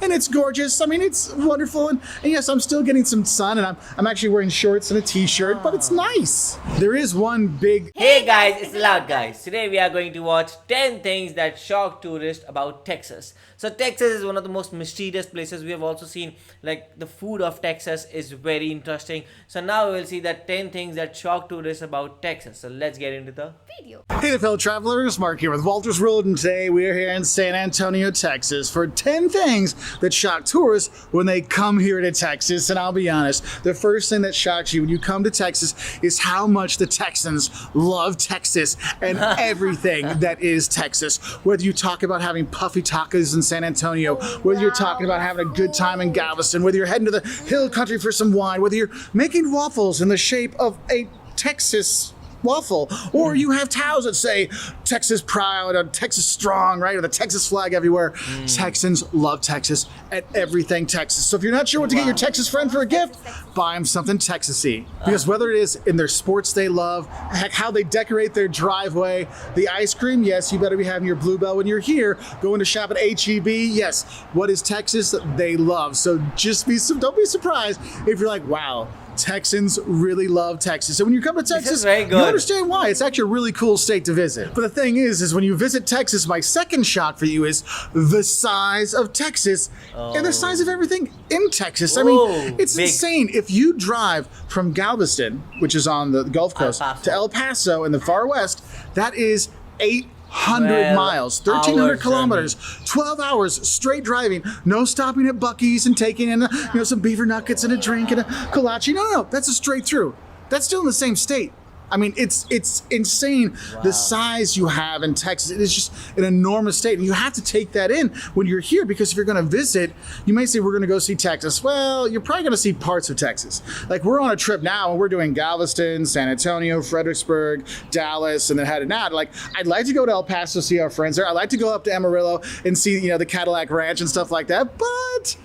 and it's gorgeous. I mean, it's wonderful, and yes, I'm still getting some sun, and I'm actually wearing shorts and a t-shirt, but it's nice. There is one big... Hey guys, it's the Loud Guys. Today we are going to watch 10 things that shock tourists about Texas. So Texas is one of the most mysterious places. We have also seen like the food of Texas is very interesting. So now we will see that 10 things that shock tourists about Texas. So let's get into the video. Hey fellow travelers, Mark here with Walters World, and today we are here in San Antonio, Texas for 10 things that shock tourists when they come here to Texas. And I'll be honest, the first thing that shocks you when you come to Texas is how much the Texans love Texas and everything that is Texas. Whether you talk about having puffy tacos in San Antonio, whether you're talking about having a good time in Galveston, whether you're heading to the hill country for some wine, whether you're making waffles in the shape of a Texas waffle, or you have towels that say Texas proud or Texas strong, right? Or the Texas flag everywhere. Texans love Texas and everything Texas. So if you're not sure what to get your Texas friend for a gift, buy them something Texas-y. Because whether it is in their sports they love, heck, how they decorate their driveway, the ice cream, yes, you better be having your Bluebell when you're here. Going to shop at HEB, yes. What is Texas? They love. So don't be surprised if you're like, wow, Texans really love Texas. So when you come to Texas, you understand why. It's actually a really cool state to visit. But the thing is when you visit Texas, my second shock for you is the size of Texas and the size of everything in Texas. I mean, it's insane. If you drive from Galveston, which is on the Gulf Coast, to El Paso in the far west, that is 800 miles, 1,300 kilometers, 12 hours straight driving, no stopping at Buc-ee's and taking in some beaver nuggets and a drink and a kolache. No, that's a straight through. That's still in the same state. I mean, it's insane the size you have in Texas. It is just an enormous state. And you have to take that in when you're here, because if you're going to visit, you may say, we're going to go see Texas. Well, you're probably going to see parts of Texas. Like, we're on a trip now and we're doing Galveston, San Antonio, Fredericksburg, Dallas, and then heading out. Like, I'd like to go to El Paso, see our friends there. I'd like to go up to Amarillo and see, the Cadillac Ranch and stuff like that. But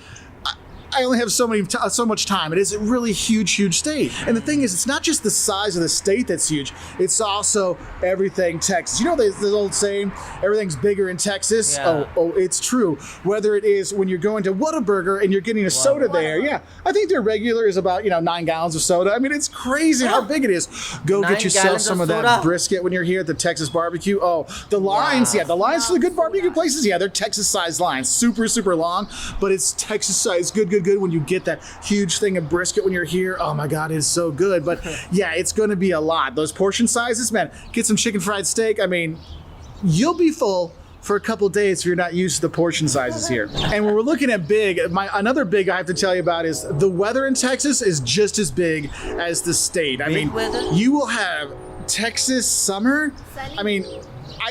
I only have so much time. It is a really huge state. And the thing is, it's not just the size of the state that's huge, it's also everything Texas. You know the old saying, everything's bigger in Texas? Yeah. Oh, it's true. Whether it is when you're going to Whataburger and you're getting a soda there, yeah. I think their regular is about, 9 gallons of soda. I mean, it's crazy how big it is. Go get yourself some of that brisket when you're here at the Texas barbecue. Oh, the lines, the lines for the good barbecue places, they're Texas-sized lines. Super long, but it's Texas-sized, good when you get that huge thing of brisket when you're here. Oh my God, it's so good. But yeah, it's going to be a lot. Those portion sizes, man, get some chicken fried steak. I mean, you'll be full for a couple days if you're not used to the portion sizes here. And when we're looking at big, another big I have to tell you about is the weather in Texas is just as big as the state. I mean, you will have Texas summer. I mean,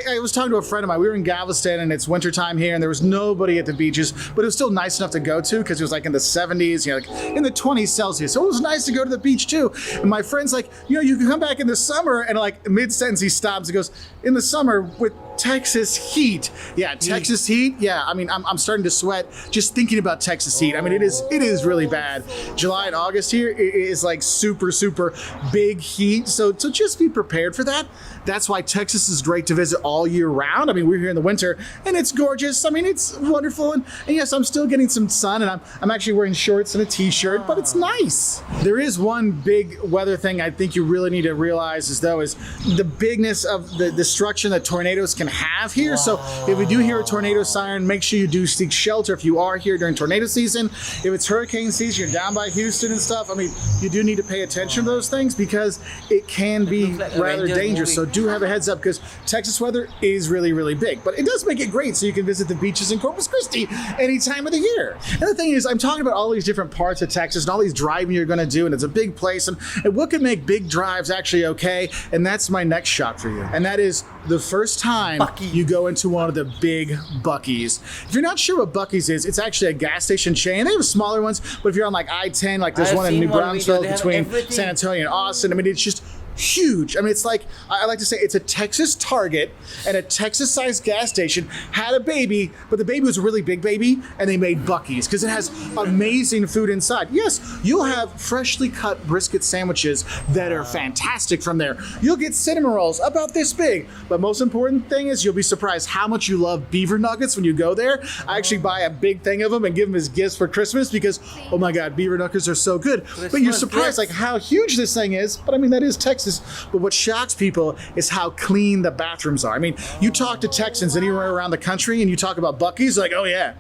I was talking to a friend of mine. We were in Galveston and it's wintertime here and there was nobody at the beaches, but it was still nice enough to go to because it was like in the 70s, like in the 20s Celsius. So it was nice to go to the beach too. And my friend's like, you can come back in the summer, and like mid-sentence he stops and goes, in the summer with Texas heat. Yeah, Texas heat. Yeah, I mean, I'm starting to sweat just thinking about Texas heat. I mean, it is really bad. July and August here is like super big heat. So just be prepared for that. That's why Texas is great to visit all year round. I mean, we're here in the winter and it's gorgeous. I mean, it's wonderful. And yes, I'm still getting some sun, and I'm actually wearing shorts and a t-shirt, but it's nice. There is one big weather thing I think you really need to realize is the bigness of the destruction that tornadoes can have here. So if we do hear a tornado siren, make sure you do seek shelter if you are here during tornado season. If it's hurricane season, you're down by Houston and stuff, I mean, you do need to pay attention to those things because it can be rather dangerous. So do have a heads up, because Texas weather is really big, but it does make it great so you can visit the beaches in Corpus Christi any time of the year. And the thing is, I'm talking about all these different parts of Texas and all these driving you're going to do, and it's a big place, and what could make big drives actually okay, and that's my next shock for you. And that is the first time you go into one of the big Buc-ee's. If you're not sure what Buc-ee's is, it's actually a gas station chain. They have smaller ones, but if you're on like I-10, like there's one in New Braunfels between San Antonio and Austin, I mean, it's just huge. I mean, it's like, I like to say it's a Texas Target and a Texas-sized gas station had a baby, but the baby was a really big baby, and they made Buc-ee's because it has amazing food inside. Yes, you'll have freshly cut brisket sandwiches that are fantastic from there. You'll get cinnamon rolls about this big, but most important thing is you'll be surprised how much you love beaver nuggets when you go there. I actually buy a big thing of them and give them as gifts for Christmas because, oh my God, beaver nuggets are so good. But you're surprised like how huge this thing is. But I mean, that is Texas. But what shocks people is how clean the bathrooms are. I mean, you talk to Texans anywhere around the country and you talk about Buc-ee's, like, oh yeah,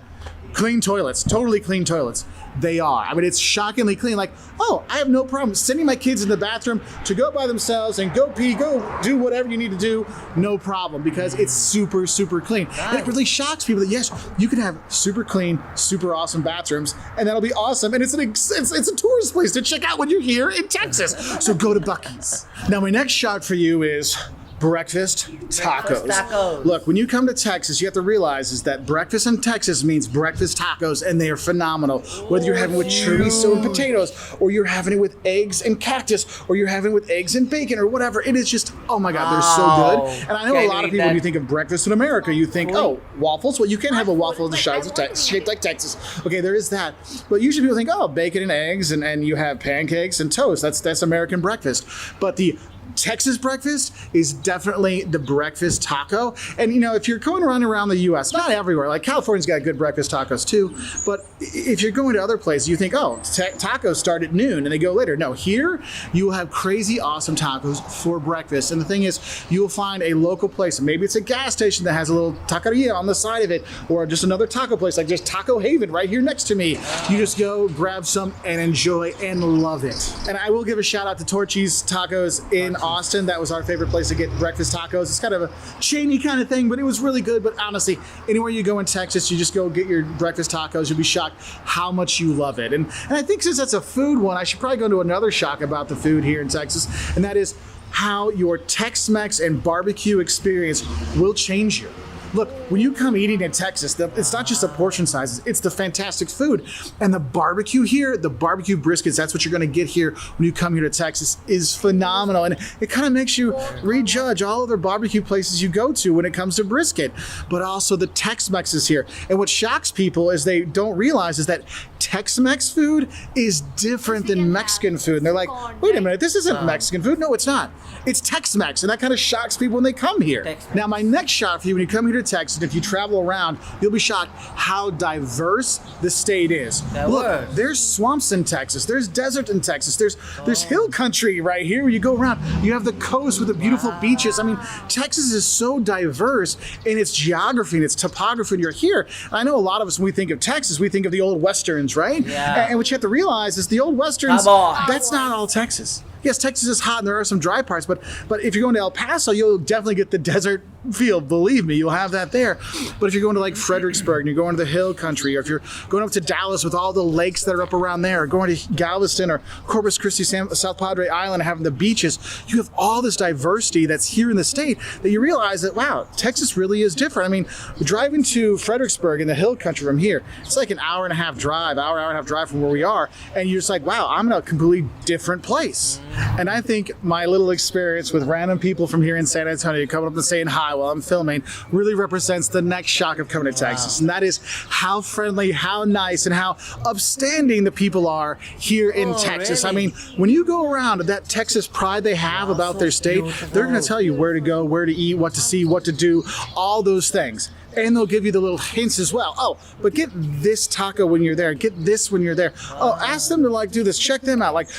clean toilets, totally clean toilets. They are. I mean, it's shockingly clean. Like, oh, I have no problem sending my kids in the bathroom to go by themselves and go pee, go do whatever you need to do. No problem, because it's super, super clean. Nice. And it really shocks people that, yes, you can have super clean, super awesome bathrooms, and that'll be awesome. And it's a tourist place to check out when you're here in Texas. So go to Buc-ee's. Now, my next shot for you is breakfast tacos. Look, when you come to Texas, you have to realize is that breakfast in Texas means breakfast tacos, and they are phenomenal. Whether you're having it with chorizo and potatoes, or you're having it with eggs and cactus, or you're having it with eggs and bacon, or whatever, it is just, oh my God, they're so good. And I know a lot of people, when you think of breakfast in America, you think, oh, waffles? Well, you can have a waffle shaped like Texas. Okay, there is that. But usually people think, oh, bacon and eggs, and you have pancakes and toast. That's American breakfast. But the Texas breakfast is definitely the breakfast taco. And you know, if you're going around the US, not everywhere, like California's got good breakfast tacos too, but if you're going to other places, you think, oh, tacos start at noon and they go later. No, here you will have crazy awesome tacos for breakfast. And the thing is, you will find a local place, maybe it's a gas station that has a little taqueria on the side of it, or just another taco place like just Taco Haven right here next to me. You just go grab some and enjoy and love it. And I will give a shout out to Torchy's Tacos in Austin. That was our favorite place to get breakfast tacos. It's kind of a chainy kind of thing, but it was really good. But honestly, anywhere you go in Texas, you just go get your breakfast tacos, you'll be shocked how much you love it. And I think since that's a food one, I should probably go into another shock about the food here in Texas, and that is how your Tex-Mex and barbecue experience will change you. Look, when you come eating in Texas, it's not just the portion sizes, it's the fantastic food. And the barbecue here, the barbecue briskets, that's what you're gonna get here when you come here to Texas, is phenomenal. And it kind of makes you rejudge all other barbecue places you go to when it comes to brisket, but also the Tex-Mex is here. And what shocks people is they don't realize is that Tex-Mex food is different than Mexican food. And they're like, wait a minute, this isn't Mexican food. No, it's not. It's Tex-Mex. And that kind of shocks people when they come here. Tex-Mex. Now, my next shot for you when you come here to Texas, and if you travel around, you'll be shocked how diverse the state is. Look, there's swamps in Texas. There's desert in Texas. There's hill country right here where you go around. You have the coast with the beautiful beaches. I mean, Texas is so diverse in its geography and its topography. And you're here. And I know a lot of us, when we think of Texas, we think of the old Westerns, right? Yeah. And what you have to realize is the old Westerns, that's not all Texas. Yes, Texas is hot and there are some dry parts, but if you're going to El Paso, you'll definitely get the desert feel. Believe me, you'll have that there. But if you're going to like Fredericksburg and you're going to the hill country, or if you're going up to Dallas with all the lakes that are up around there, or going to Galveston or Corpus Christi, South Padre Island, and having the beaches, you have all this diversity that's here in the state that you realize that, wow, Texas really is different. I mean, driving to Fredericksburg in the hill country from here, it's like an hour and a half drive from where we are, and you're just like, wow, I'm in a completely different place. And I think my little experience with random people from here in San Antonio coming up and saying hi while I'm filming really represents the next shock of coming to Texas. And that is how friendly, how nice, and how upstanding the people are here in Texas. Really? I mean, when you go around, that Texas pride they have about their state, they're going to tell you where to go, where to eat, what to see, what to do, all those things. And they'll give you the little hints as well. Oh, but get this taco when you're there. Get this when you're there. Oh, ask them to like do this. Check them out. Like,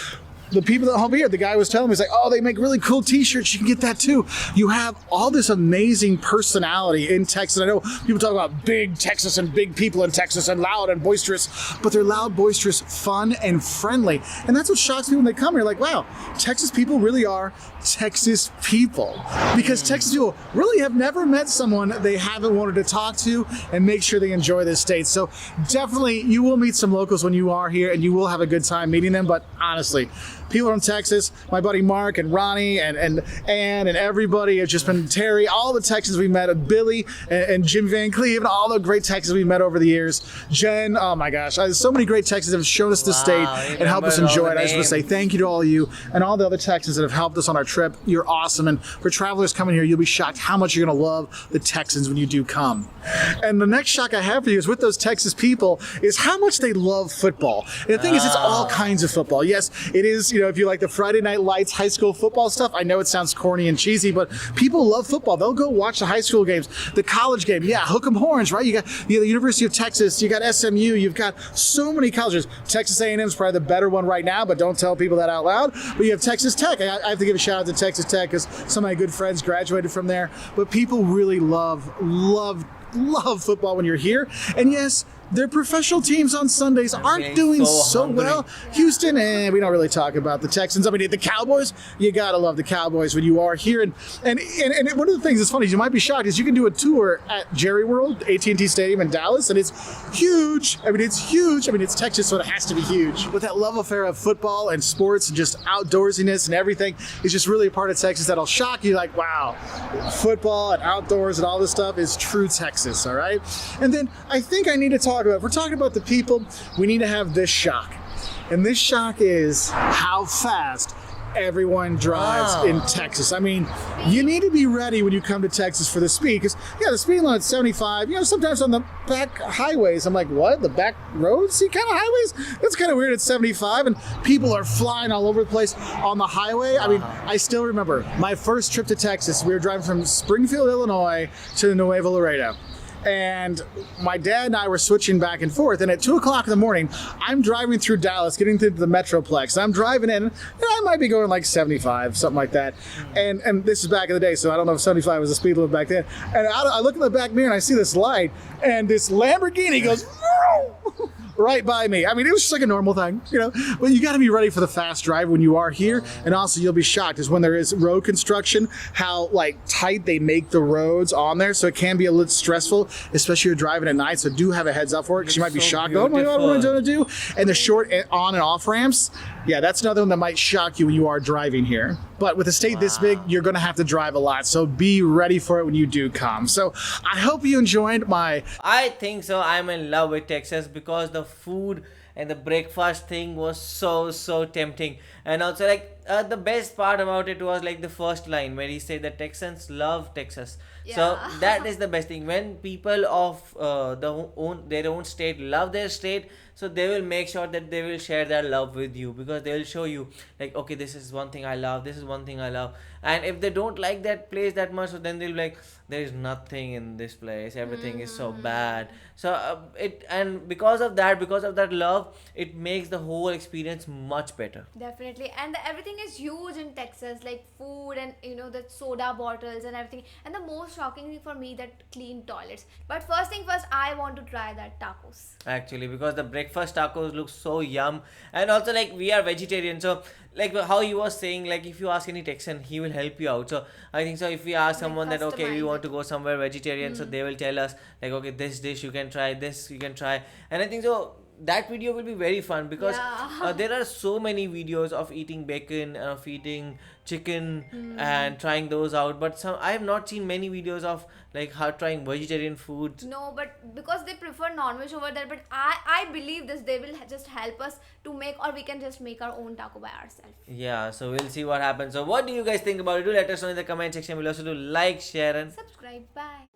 the people that help here, the guy was telling me, he's like, oh, they make really cool t-shirts. You can get that too. You have all this amazing personality in Texas. I know people talk about big Texas and big people in Texas and loud and boisterous, but they're loud, boisterous, fun, and friendly. And that's what shocks people when they come here. Like, wow, Texas people really are Texas people. Because Texas people really have never met someone they haven't wanted to talk to and make sure they enjoy this state. So definitely you will meet some locals when you are here and you will have a good time meeting them. But honestly, people from Texas, my buddy Mark and Ronnie and Ann and everybody have just been Terry, all the Texans we met, Billy and Jim Van Cleve, and all the great Texans we met over the years. Jen, oh my gosh, so many great Texans have shown us the state and helped us enjoy it. I just want to say thank you to all of you and all the other Texans that have helped us on our trip. You're awesome. And for travelers coming here, you'll be shocked how much you're going to love the Texans when you do come. And the next shock I have for you is with those Texas people is how much they love football. And the thing is, it's all kinds of football. Yes, it is, if you like the Friday Night Lights high school football stuff, I know it sounds corny and cheesy, but people love football. They'll go watch the high school games, the college game. Yeah, hook 'em horns, right? You got the University of Texas, you got SMU, you've got so many colleges. Texas A&M is probably the better one right now, but don't tell people that out loud. But you have Texas Tech. I have to give a shout out to Texas Tech because some of my good friends graduated from there. But people really love football when you're here. And yes, their professional teams on Sundays aren't doing so well. Houston, we don't really talk about the Texans. I mean, the Cowboys, you gotta love the Cowboys when you are here. And one of the things that's funny is you might be shocked is you can do a tour at Jerry World, AT&T Stadium in Dallas, and it's huge. I mean, it's huge. I mean, it's Texas, so it has to be huge. But that love affair of football and sports and just outdoorsiness and everything is just really a part of Texas that'll shock you. Like, wow, football and outdoors and all this stuff is true Texas, all right? And then I think I need to talk about, if we're talking about the people, we need to have this shock. And this shock is how fast everyone drives in Texas. I mean, you need to be ready when you come to Texas for the speed, because the speed limit's 75. Sometimes on the back highways, I'm like, what? The back roads? See, kind of highways? That's kind of weird. It's 75, and people are flying all over the place on the highway. I mean, I still remember my first trip to Texas. We were driving from Springfield, Illinois to Nuevo Laredo. And my dad and I were switching back and forth. And at 2 o'clock in the morning, I'm driving through Dallas, getting through the Metroplex. I'm driving in, and I might be going like 75, something like that. And this is back in the day, so I don't know if 75 was the speed limit back then. And I look in the back mirror and I see this light, and this Lamborghini goes right by me. I mean, it was just like a normal thing, But you got to be ready for the fast drive when you are here. And also, you'll be shocked is when there is road construction, how tight they make the roads on there. So it can be a little stressful, especially if you're driving at night. So do have a heads up for it because you might be shocked. Beautiful. Oh my God, what am I going to do? And the short on and off ramps. Yeah, that's another one that might shock you when you are driving here. But with a state this big, you're going to have to drive a lot. So be ready for it when you do come. So I hope you enjoyed I think so. I'm in love with Texas because the food and the breakfast thing was so tempting. And also the best part about it was the first line where he said that Texans love Texas. Yeah. So that is the best thing. When people of their own state love their state, so they will make sure that they will share their love with you, because they will show you okay, this is one thing I love, this is one thing I love. And if they don't like that place that much, so then they'll be like, there is nothing in this place, everything is so bad. So because of that love, it makes the whole experience much better. Definitely. And everything is huge in Texas, like food and the soda bottles and everything. And the most shocking thing for me, that clean toilets. But first thing first, I want to try that tacos. Actually, because the breakfast tacos look so yum. And also we are vegetarian, so how he was saying, if you ask any Texan, he will help you out. So I think so if we ask someone that okay, we want to go somewhere vegetarian, so they will tell us okay, this dish you can try, this you can try. And I think so that video will be very fun, because there are so many videos of eating bacon, of eating chicken and trying those out, but I have not seen many videos of how trying vegetarian food. No, but because they prefer non-veg over there, but I believe they will just help us to make, or we can just make our own taco by ourselves. Yeah, so we'll see what happens. So what do you guys think about it? Do let us know in the comment section below. So do like, share and subscribe. Bye.